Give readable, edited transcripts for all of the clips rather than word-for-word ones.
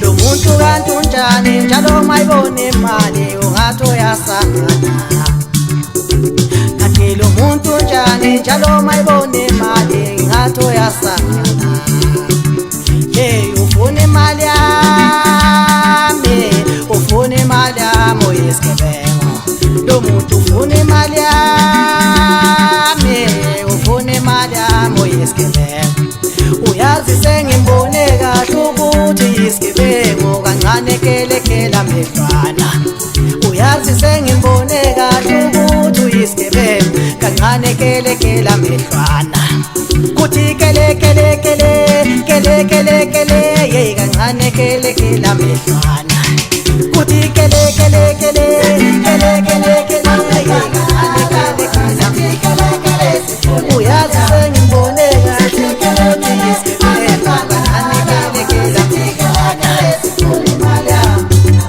Lo muntu kanti unjani njalo mayibona imali ungathi uyasangana. Kanti lo muntu unjani njalo mayibona imali ngathi uyasangana. Hey, ufuna imali yami, ufuna imali yami uyisigebengu. Lo muntu ufuna imali yami, ufuna imali yami uyisigebengu. Uyazi sengimbone kahle ukuthi yisigebengu kancane kelekela amehwana. Uyazi sengimbone kahle ukuthi uyisigebengu kancane kelekela amehwana. Kuthi kelekele ye kancane kelekela amehwana. Kuthi kelekele ye kancane kelekela amehwana. Uyazi sengimbone kahle ukuthi yisigebengu kancane kelekela amehwana.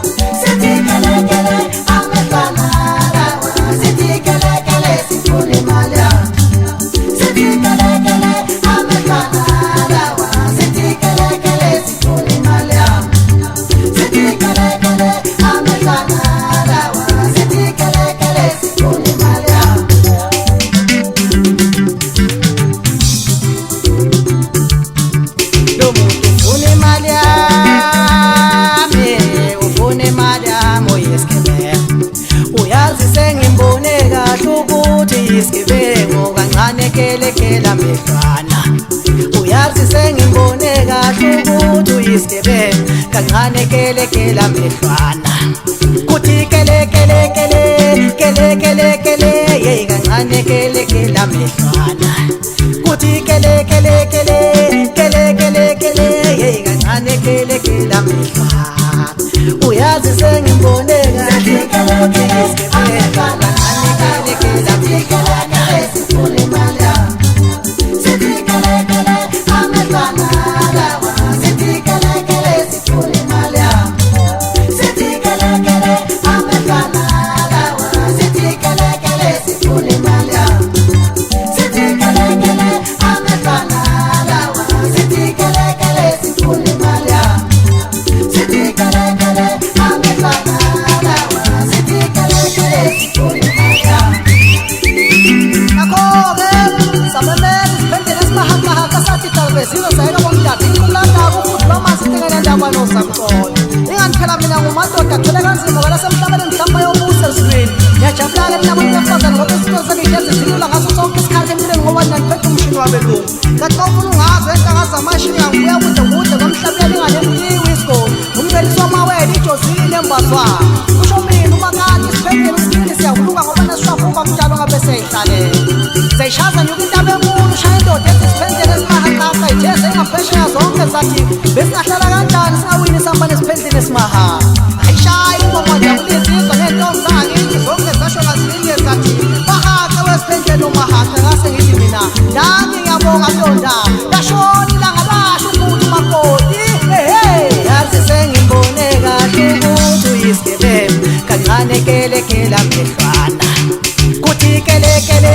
Uyazi sengimbone kahle ukuthi yisigebengu kancane kelekela amehwana. Uyazi sengimbone kahle ukuthi uyisigebengu kancane kelekela amehwana. Kuthi kelekele ye kancane kelekela amehwana. Kuthi kelekele ye kancane kelekela amehwana. Uyazi sengimbone kahle ukuthi yisigebengu kancane kelekela amehwana. Ingangiphela mina ngumadoda kuthele kanzima kwalasemhlabeni mhlawumbe yobusa esizweni. Ngiyajabula-ke mina kwentefazane ngoba izinto sengihlezi zilula ngaso sonke isikhathi empilweni ngoba ngiphethe umshini wabelungu. Kanti xa ufuna ungazi wehlanga zamashini ngibuya kude ngomhlabeni inganemliwi isigodi. Umncelisi wamawele ijozile embazwana. Kusho mina uma kanti isiphendele isikini siyakuluka ngoba nesishwavuka mdalo ngabe seyihlalele. Seyishaza nyuka intaba enkulu ushaya indoda ethi isiphendele esimahaqaqa ijeze engaphesheya zonke zathi besingahlala kanjani singawini sihamba nesiphendele esimahanga. Ayishaya ingoma ngiyakulizizwa ney'ntombi zangakithi zonke zasho ngazilinye zathi bahaqe wesiphendele umahaqe ngase ngithi mina nami ngiyabonga ntonda lashona ilanga lasho ukuthi umakoti yazi sengimbone kahle ukuthi uyisigebengu kancane kelekela amehwana. Kuthi kelekele